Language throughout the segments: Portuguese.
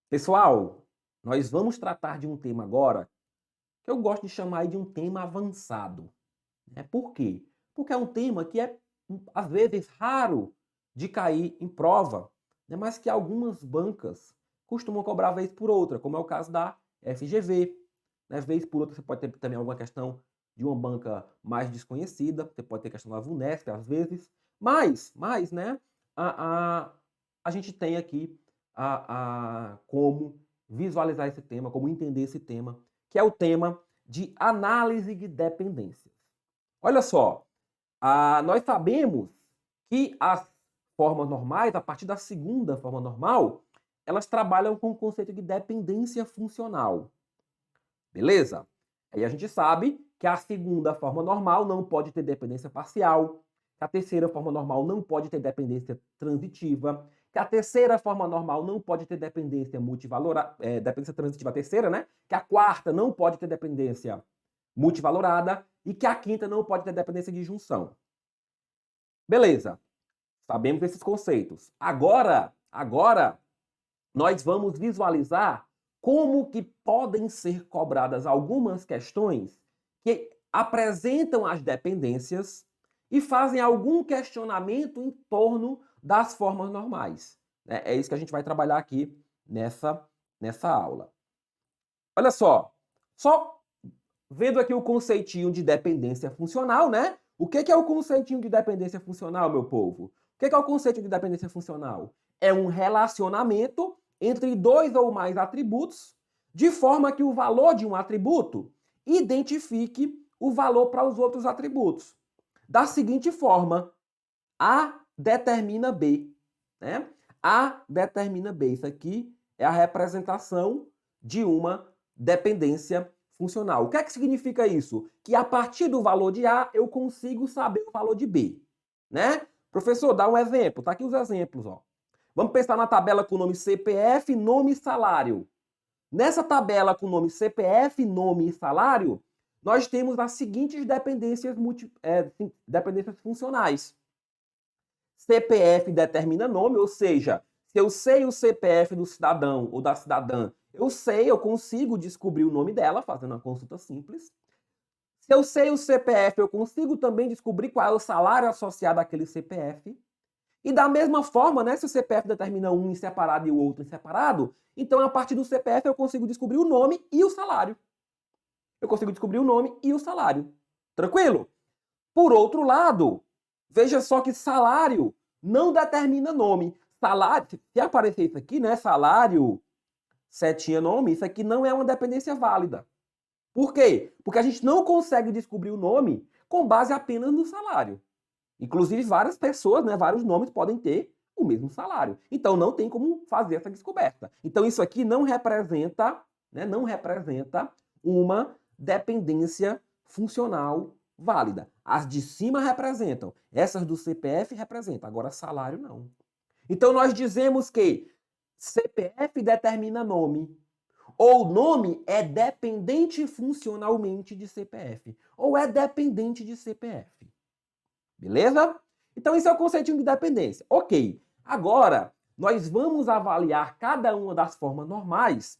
Pessoal, nós vamos tratar de um tema agora que eu gosto de chamar aí de um tema avançado, né? Por quê? Porque é um tema que é, às vezes, raro de cair em prova, né? Mas que algumas bancas costumam cobrar vez por outra, como é o caso da FGV, né? Vez por outra você pode ter também alguma questão de uma banca mais desconhecida, você pode ter questão da VUNESP, às vezes, mas né, a, a, a gente tem aqui como visualizar esse tema, como entender esse tema, que é o tema de análise de dependências. Olha só, nós sabemos que as formas normais, a partir da segunda forma normal, elas trabalham com o conceito de dependência funcional. Beleza? Aí a gente sabe que a segunda forma normal não pode ter dependência parcial, que a terceira forma normal não pode ter dependência transitiva, que a terceira forma normal não pode ter dependência multivalorada, dependência transitiva a terceira, né? Que a quarta não pode ter dependência multivalorada e que a quinta não pode ter dependência de junção. Beleza. Sabemos esses conceitos. Agora nós vamos visualizar como que podem ser cobradas algumas questões que apresentam as dependências e fazem algum questionamento em torno das formas normais. É isso que a gente vai trabalhar aqui nessa aula. Olha só vendo aqui o conceitinho de dependência funcional, né? O que é o conceitinho de dependência funcional, meu povo? O que é o conceito de dependência funcional? É um relacionamento entre dois ou mais atributos, de forma que o valor de um atributo identifique o valor para os outros atributos. Da seguinte forma, A determina B. Né? A determina B. Isso aqui é a representação de uma dependência funcional. O que é que significa isso? Que a partir do valor de A, eu consigo saber o valor de B. Né? Professor, dá um exemplo. Tá aqui os exemplos. Ó. Vamos pensar na tabela com o nome CPF, nome e salário. Nessa tabela com o nome CPF, nome e salário, nós temos as seguintes dependências funcionais. CPF determina nome, ou seja, se eu sei o CPF do cidadão ou da cidadã, eu consigo descobrir o nome dela fazendo uma consulta simples. Se eu sei o CPF, eu consigo também descobrir qual é o salário associado àquele CPF. E da mesma forma, né, se o CPF determina um em separado e o outro em separado, então a partir do CPF eu consigo descobrir o nome e o salário. Eu consigo descobrir o nome e o salário. Tranquilo? Por outro lado, veja só que salário não determina nome. Salário, se aparecer isso aqui, né? Salário, setinha nome, isso aqui não é uma dependência válida. Por quê? Porque a gente não consegue descobrir o nome com base apenas no salário. Inclusive, várias pessoas, né, vários nomes podem ter o mesmo salário. Então, não tem como fazer essa descoberta. Então, isso aqui não representa uma dependência funcional válida. As de cima representam, essas do CPF representam, agora salário não. Então, nós dizemos que CPF determina nome, ou nome é dependente funcionalmente de CPF, ou é dependente de CPF. Beleza? Então, esse é o conceitinho de dependência. Ok. Agora, nós vamos avaliar cada uma das formas normais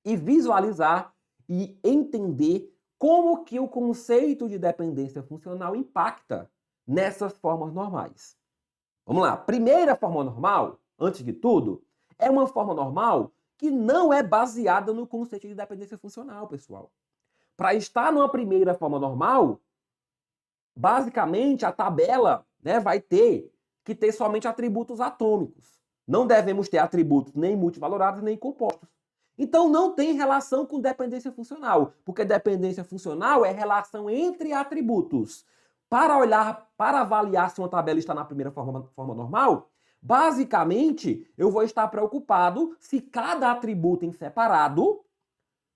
e visualizar e entender como que o conceito de dependência funcional impacta nessas formas normais. Vamos lá. Primeira forma normal, antes de tudo, é uma forma normal que não é baseada no conceito de dependência funcional, pessoal. Para estar numa primeira forma normal, basicamente a tabela, né, vai ter que ter somente atributos atômicos. Não devemos ter atributos nem multivalorados nem compostos. Então não tem relação com dependência funcional, porque dependência funcional é relação entre atributos. Para avaliar se uma tabela está na primeira forma normal, basicamente eu vou estar preocupado se cada atributo em separado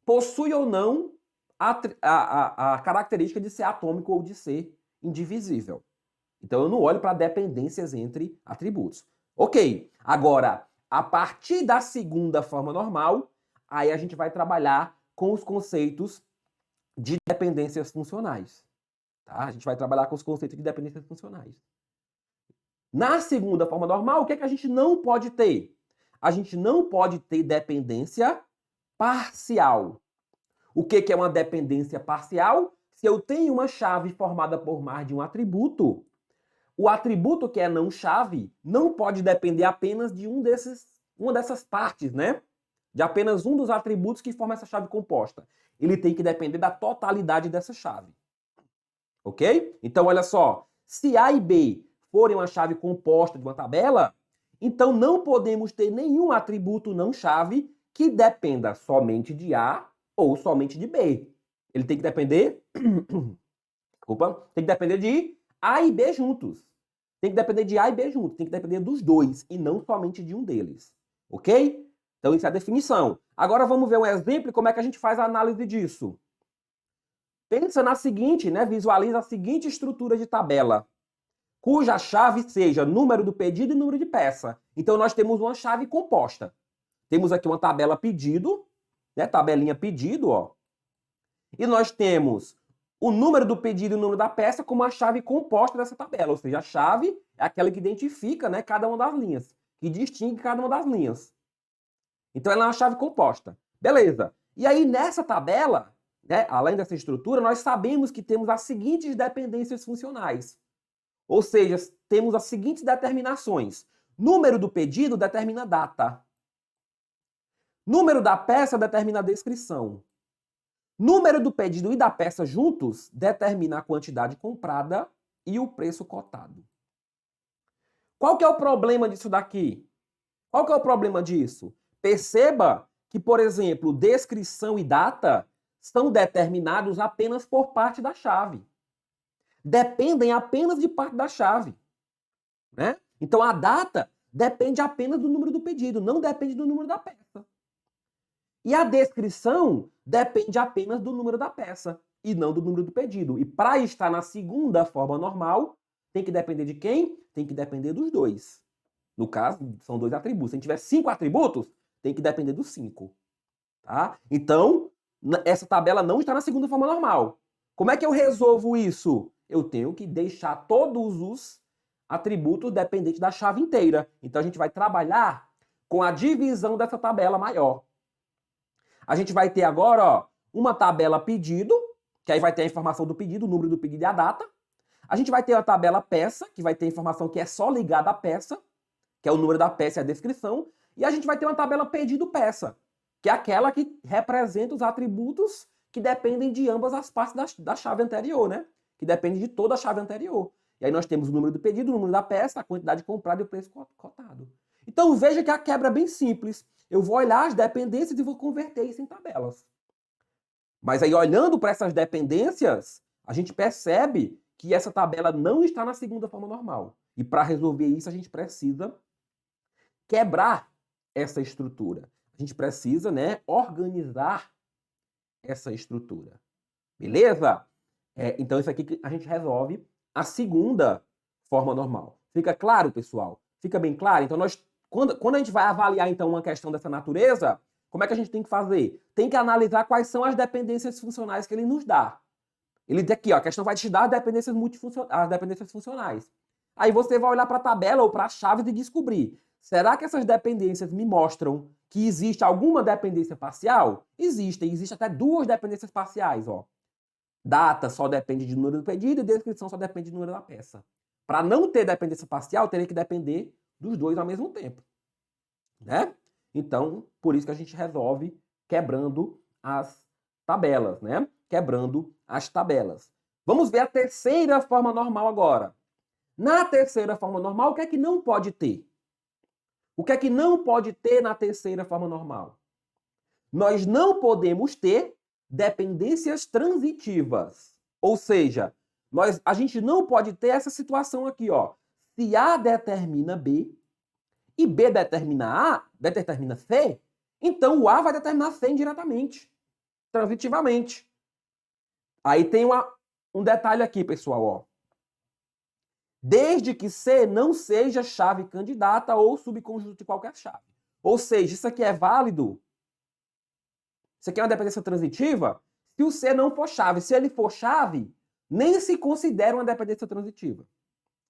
possui ou não a característica de ser atômico ou de ser indivisível. Então eu não olho para dependências entre atributos. Ok, agora, a partir da segunda forma normal, aí a gente vai trabalhar com os conceitos de dependências funcionais. Tá? A gente vai trabalhar com os conceitos de dependências funcionais. Na segunda forma normal, o que é que a gente não pode ter? a gente não pode ter dependência parcial. O que é uma dependência parcial? Se eu tenho uma chave formada por mais de um atributo, o atributo que é não chave não pode depender apenas de uma dessas partes, né? De apenas um dos atributos que forma essa chave composta. Ele tem que depender da totalidade dessa chave. Ok? Então, olha só. Se A e B forem uma chave composta de uma tabela, então não podemos ter nenhum atributo não chave que dependa somente de A ou somente de B. Ele tem que depender... Desculpa. Tem que depender de A e B juntos. Tem que depender de A e B juntos. Tem que depender dos dois e não somente de um deles. Ok? Então, isso é a definição. Agora, vamos ver um exemplo e como é que a gente faz a análise disso. Pensa na seguinte, né? Visualiza a seguinte estrutura de tabela, cuja chave seja número do pedido e número de peça. Então, nós temos uma chave composta. Temos aqui uma tabela pedido, né? Tabelinha pedido, ó. E nós temos o número do pedido e o número da peça como a chave composta dessa tabela. Ou seja, a chave é aquela que identifica, né, cada uma das linhas, que distingue cada uma das linhas. Então, ela é uma chave composta. Beleza. E aí, nessa tabela, né, além dessa estrutura, nós sabemos que temos as seguintes dependências funcionais. Ou seja, temos as seguintes determinações. Número do pedido determina data. Número da peça determina a descrição. Número do pedido e da peça juntos determina a quantidade comprada e o preço cotado. Qual que é o problema disso daqui? Qual que é o problema disso? Perceba que, por exemplo, descrição e data são determinados apenas por parte da chave. Dependem apenas de parte da chave, né? Então, a data depende apenas do número do pedido, não depende do número da peça. E a descrição depende apenas do número da peça e não do número do pedido. E para estar na segunda forma normal, tem que depender de quem? Tem que depender dos dois. No caso, são dois atributos. Se a gente tiver 5 atributos, tem que depender dos 5. Tá? Então, essa tabela não está na segunda forma normal. Como é que eu resolvo isso? Eu tenho que deixar todos os atributos dependentes da chave inteira. Então, a gente vai trabalhar com a divisão dessa tabela maior. A gente vai ter agora, ó, uma tabela pedido, que aí vai ter a informação do pedido, o número do pedido e a data. A gente vai ter a tabela peça, que vai ter a informação que é só ligada à peça, que é o número da peça e a descrição. E a gente vai ter uma tabela pedido-peça, que é aquela que representa os atributos que dependem de ambas as partes da chave anterior, né? Que depende de toda a chave anterior. E aí nós temos o número do pedido, o número da peça, a quantidade comprada e o preço cotado. Então veja que a quebra é bem simples. Eu vou olhar as dependências e vou converter isso em tabelas. Mas aí, olhando para essas dependências, a gente percebe que essa tabela não está na segunda forma normal. E para resolver isso, a gente precisa quebrar essa estrutura. A gente precisa, né, organizar essa estrutura. Beleza? Então, isso aqui a gente resolve a segunda forma normal. Fica claro, pessoal? Fica bem claro? Então, quando a gente vai avaliar, então, uma questão dessa natureza, como é que a gente tem que fazer? Tem que analisar quais são as dependências funcionais que ele nos dá. Ele diz aqui, ó, a questão vai te dar as dependências funcionais. Aí você vai olhar para a tabela ou para as chaves e descobrir, será que essas dependências me mostram que existe alguma dependência parcial? Existem até 2 dependências parciais, ó. Data só depende do número do pedido e descrição só depende do número da peça. Para não ter dependência parcial, teria que depender dos dois ao mesmo tempo, né? Então, por isso que a gente resolve quebrando as tabelas, né? Quebrando as tabelas. Vamos ver a terceira forma normal agora. Na terceira forma normal, o que é que não pode ter? O que é que não pode ter na terceira forma normal? Nós não podemos ter dependências transitivas. Ou seja, a gente não pode ter essa situação aqui, ó. Se A determina B e B determina C, então o A vai determinar C indiretamente, transitivamente. Aí tem um detalhe aqui, pessoal, ó. Desde que C não seja chave candidata ou subconjunto de qualquer chave. Ou seja, isso aqui é válido. Isso aqui é uma dependência transitiva se o C não for chave. Se ele for chave, nem se considera uma dependência transitiva.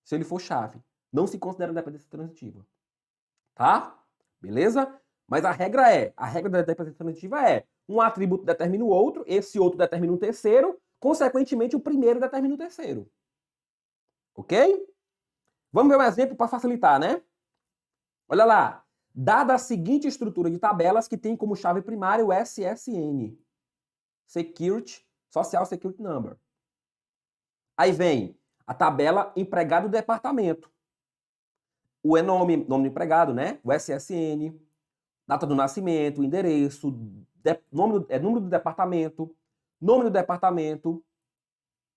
Se ele for chave, não se considera uma dependência transitiva. Tá? Beleza? Mas a regra da dependência transitiva é, um atributo determina o outro, esse outro determina um terceiro, consequentemente o primeiro determina o terceiro. Ok? Vamos ver um exemplo para facilitar, né? Olha lá. Dada a seguinte estrutura de tabelas que tem como chave primária o SSN. Social Security Number. Aí vem a tabela empregado do departamento. O nome do empregado, né? O SSN, data do nascimento, endereço, número do departamento, nome do departamento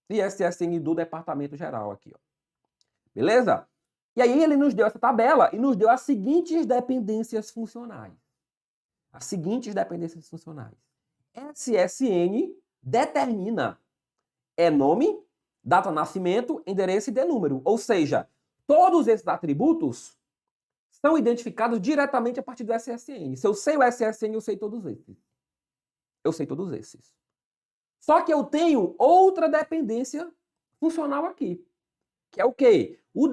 e SSN do departamento geral aqui, ó. Beleza? E aí ele nos deu essa tabela e nos deu as seguintes dependências funcionais. As seguintes dependências funcionais. SSN determina nome, data de nascimento, endereço e número. Ou seja, todos esses atributos são identificados diretamente a partir do SSN. Se eu sei o SSN, eu sei todos esses. Eu sei todos esses. Só que eu tenho outra dependência funcional aqui. Que é o quê? O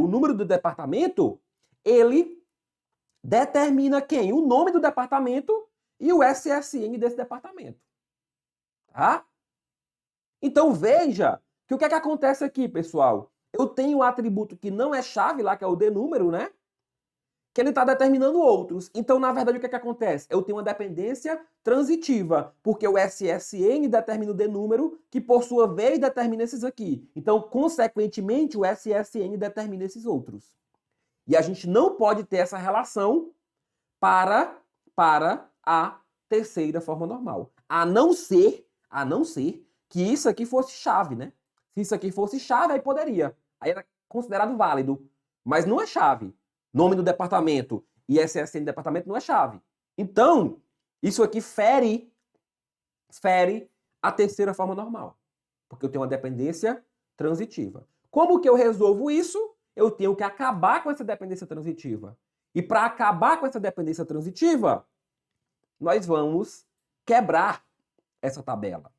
número do departamento, ele determina quem? O nome do departamento e o SSN desse departamento. Tá? Então veja que o que é que acontece aqui, pessoal? Eu tenho um atributo que não é chave lá, que é o número, né? Que ele está determinando outros. Então, na verdade, o que é que acontece? Eu tenho uma dependência transitiva, porque o SSN determina o número, que por sua vez determina esses aqui. Então, consequentemente, o SSN determina esses outros. E a gente não pode ter essa relação para a terceira forma normal. A não ser que isso aqui fosse chave, né? Se isso aqui fosse chave, aí poderia. Aí era considerado válido. Mas não é chave. Nome do departamento e SSN do departamento não é chave. Então, isso aqui fere a terceira forma normal. Porque eu tenho uma dependência transitiva. Como que eu resolvo isso? Eu tenho que acabar com essa dependência transitiva. E para acabar com essa dependência transitiva, nós vamos quebrar essa tabela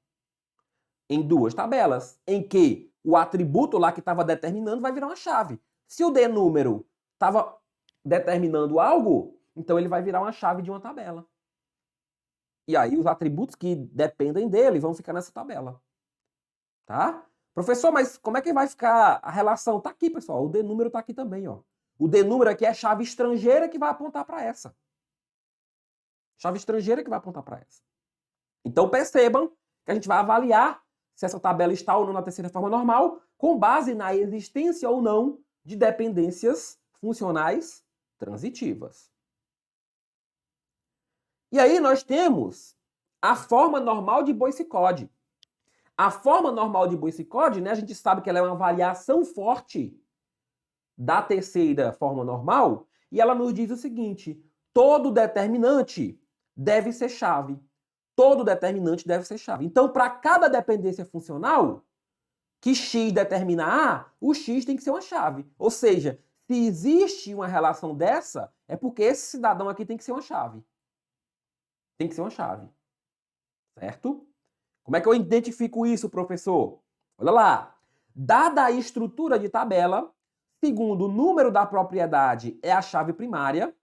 em duas tabelas, em que o atributo lá que estava determinando vai virar uma chave. Se o número estava determinando algo, então ele vai virar uma chave de uma tabela. E aí os atributos que dependem dele vão ficar nessa tabela. Tá? Professor, mas como é que vai ficar a relação? Tá aqui, pessoal. O número tá aqui também, ó. O número aqui é chave estrangeira que vai apontar para essa. Chave estrangeira que vai apontar para essa. Então percebam que a gente vai avaliar se essa tabela está ou não na terceira forma normal com base na existência ou não de dependências funcionais transitivas. E aí nós temos a forma normal de Boyce-Codd. A forma normal de Boyce-Codd, né, a gente sabe que ela é uma variação forte da terceira forma normal, e ela nos diz o seguinte: todo determinante deve ser chave. Todo determinante deve ser chave. Então, para cada dependência funcional que x determina A, o x tem que ser uma chave. Ou seja, se existe uma relação dessa, é porque esse cidadão aqui tem que ser uma chave. Tem que ser uma chave. Certo? Como é que eu identifico isso, professor? Olha lá. Dada a estrutura de tabela, segundo o número da propriedade é a chave primária,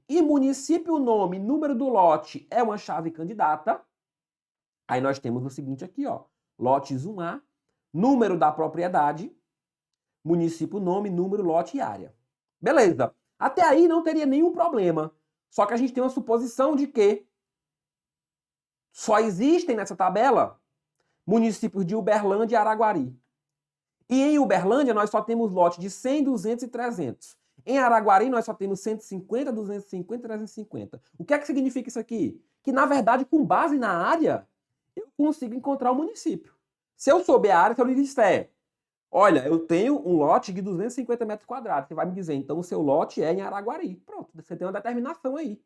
e município, nome, número do lote é uma chave candidata, aí nós temos o seguinte aqui, ó. Lotes 1A, número da propriedade, município, nome, número, lote e área. Beleza. Até aí não teria nenhum problema. Só que a gente tem uma suposição de que só existem nessa tabela municípios de Uberlândia e Araguari. E em Uberlândia nós só temos lote de 100, 200 e 300. Em Araguari nós só temos 150, 250 e 350. O que é que significa isso aqui? Que na verdade, com base na área, eu consigo encontrar o município. Se eu souber a área, se eu lhe disser, olha, eu tenho um lote de 250 metros quadrados, você vai me dizer, então o seu lote é em Araguari. Pronto, você tem uma determinação aí.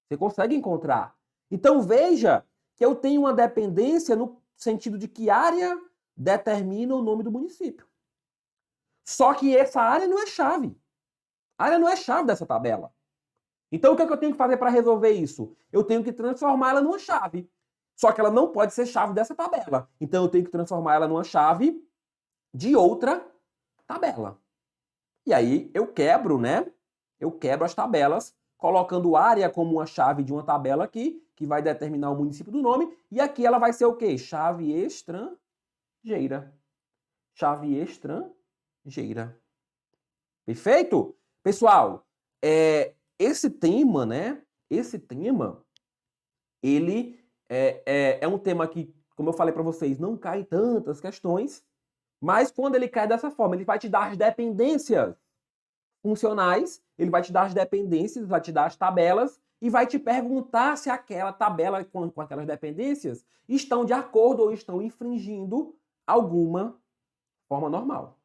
Você consegue encontrar. Então veja que eu tenho uma dependência no sentido de que área determina o nome do município. Só que essa área não é chave. A área não é chave dessa tabela. Então o que eu tenho que fazer para resolver isso? Eu tenho que transformá-la numa chave. Só que ela não pode ser chave dessa tabela. Então eu tenho que transformar ela numa chave de outra tabela. E aí eu quebro, né? Eu quebro as tabelas colocando área como uma chave de uma tabela aqui, que vai determinar o município do nome, e aqui ela vai ser o quê? Chave estrangeira. Chave estrangeira. Perfeito? Pessoal, esse tema, né? Esse tema, ele é um tema que, como eu falei para vocês, não cai tantas questões, mas quando ele cai dessa forma, ele vai te dar as dependências funcionais, ele vai te dar as dependências, vai te dar as tabelas e vai te perguntar se aquela tabela com aquelas dependências estão de acordo ou estão infringindo alguma forma normal.